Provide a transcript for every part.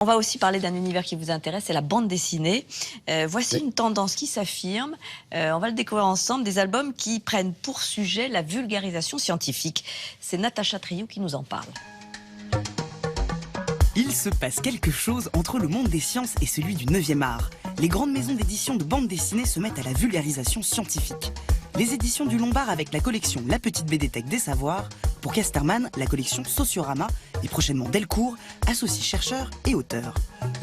On va aussi parler d'un univers qui vous intéresse, c'est la bande dessinée. Voici une tendance qui s'affirme. On va le découvrir ensemble, des albums qui prennent pour sujet la vulgarisation scientifique. C'est Natacha Triou qui nous en parle. Il se passe quelque chose entre le monde des sciences et celui du 9e art. Les grandes maisons d'édition de bande dessinée se mettent à la vulgarisation scientifique. Les éditions du Lombard avec la collection La Petite BDTech des Savoirs. Pour Casterman, la collection Sociorama et prochainement Delcourt associe chercheurs et auteurs.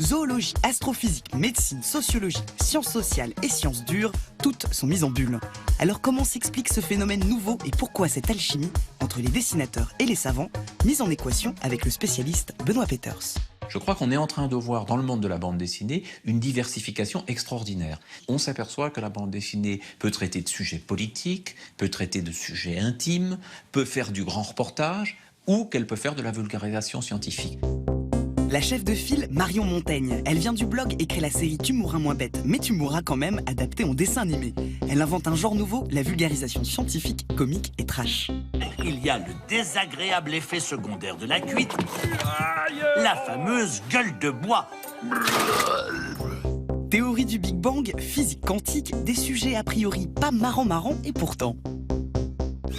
Zoologie, astrophysique, médecine, sociologie, sciences sociales et sciences dures, toutes sont mises en bulle. Alors comment s'explique ce phénomène nouveau et pourquoi cette alchimie entre les dessinateurs et les savants, mise en équation avec le spécialiste Benoît Peters? Je crois qu'on est en train de voir dans le monde de la bande dessinée une diversification extraordinaire. On s'aperçoit que la bande dessinée peut traiter de sujets politiques, peut traiter de sujets intimes, peut faire du grand reportage ou qu'elle peut faire de la vulgarisation scientifique. La chef de file, Marion Montaigne. Elle vient du blog et crée la série Tu mourras moins bête, mais tu mourras quand même, adaptée en dessin animé. Elle invente un genre nouveau, la vulgarisation scientifique, comique et trash. Il y a le désagréable effet secondaire de la cuite, la fameuse gueule de bois. Théorie du Big Bang, physique quantique, des sujets a priori pas marrants et pourtant.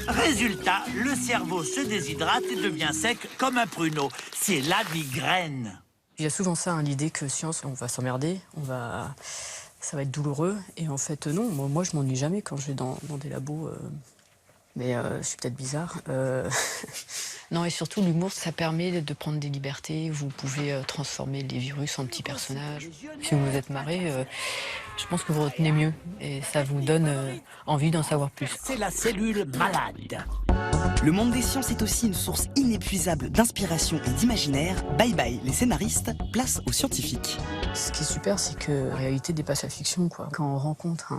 Résultat, le cerveau se déshydrate et devient sec comme un pruneau. C'est la migraine. Il y a souvent ça, hein, l'idée que science, on va s'emmerder, ça va être douloureux. Et en fait, non, moi je m'ennuie jamais quand je vais dans des labos. Mais je suis peut-être bizarre. Non, et surtout, l'humour, ça permet de prendre des libertés. Vous pouvez transformer les virus en petits personnages. Si vous vous êtes marré, je pense que vous retenez mieux. Et ça vous donne envie d'en savoir plus. C'est la cellule malade. Le monde des sciences est aussi une source inépuisable d'inspiration et d'imaginaire. Bye bye les scénaristes, place aux scientifiques. Ce qui est super, c'est que la réalité dépasse la fiction, quoi. Quand on rencontre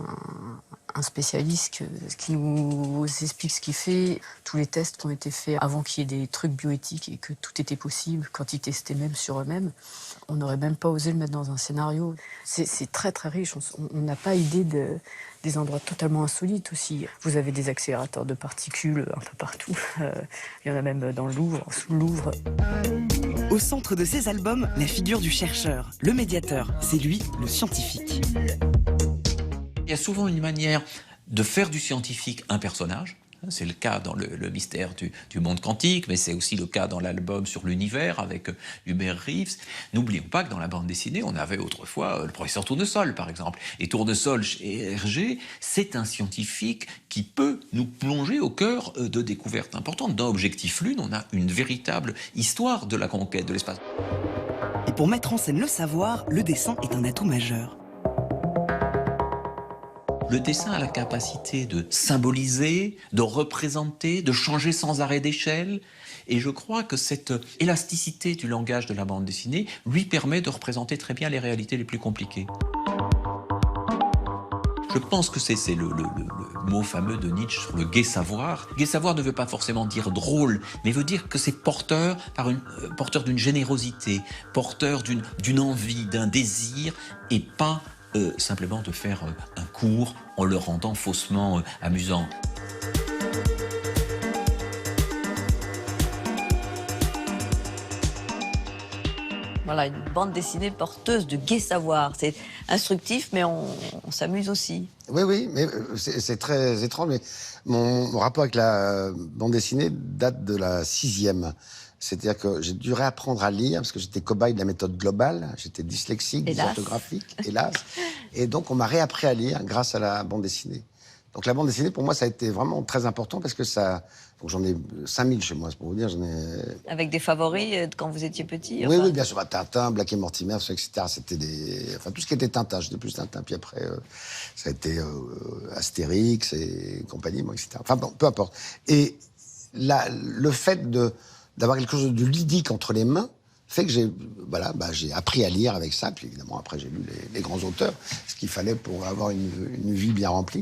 un spécialiste qui nous explique ce qu'il fait, tous les tests qui ont été faits avant qu'il y ait des trucs bioéthiques et que tout était possible, quand ils testaient même sur eux-mêmes, on n'aurait même pas osé le mettre dans un scénario. C'est très très riche, on n'a pas idée des endroits totalement insolites aussi. Vous avez des accélérateurs de particules un peu partout, il y en a même dans le Louvre, sous le Louvre. Au centre de ces albums, la figure du chercheur, le médiateur, c'est lui, le scientifique. Il y a souvent une manière de faire du scientifique un personnage. C'est le cas dans le mystère du monde quantique, mais c'est aussi le cas dans l'album sur l'univers avec Hubert Reeves. N'oublions pas que dans la bande dessinée, on avait autrefois le professeur Tournesol, par exemple. Et Tournesol chez Hergé, c'est un scientifique qui peut nous plonger au cœur de découvertes importantes. Dans Objectif Lune, on a une véritable histoire de la conquête de l'espace. Et pour mettre en scène le savoir, le dessin est un atout majeur. Le dessin a la capacité de symboliser, de représenter, de changer sans arrêt d'échelle. Et je crois que cette élasticité du langage de la bande dessinée lui permet de représenter très bien les réalités les plus compliquées. Je pense que c'est le mot fameux de Nietzsche sur le gai savoir. Gai savoir ne veut pas forcément dire drôle, mais veut dire que c'est porteur d'une générosité, porteur d'une envie, d'un désir, et pas simplement de faire un cours en le rendant faussement amusant. Voilà, une bande dessinée porteuse de gai savoir. C'est instructif, mais on s'amuse aussi. Oui, mais c'est très étrange. Mais mon rapport avec la bande dessinée date de la 6e. C'est-à-dire que j'ai dû réapprendre à lire parce que j'étais cobaye de la méthode globale. J'étais dyslexique, dysorthographique, hélas. Et donc, on m'a réappris à lire grâce à la bande dessinée. Donc, la bande dessinée, pour moi, ça a été vraiment très important parce que ça... Donc, j'en ai 5000 chez moi, c'est pour vous dire. J'en ai... Avec des favoris quand vous étiez petit? Oui, oui, bien sûr. Tintin, Black et Mortimer, etc. C'était des... Enfin, tout ce qui était Tintin. J'étais plus Tintin. Puis après, ça a été Astérix et compagnie, moi, etc. Enfin, bon, peu importe. Et le fait d'avoir quelque chose de ludique entre les mains fait que j'ai appris à lire avec ça. Puis évidemment, après, j'ai lu les grands auteurs, ce qu'il fallait pour avoir une vie bien remplie.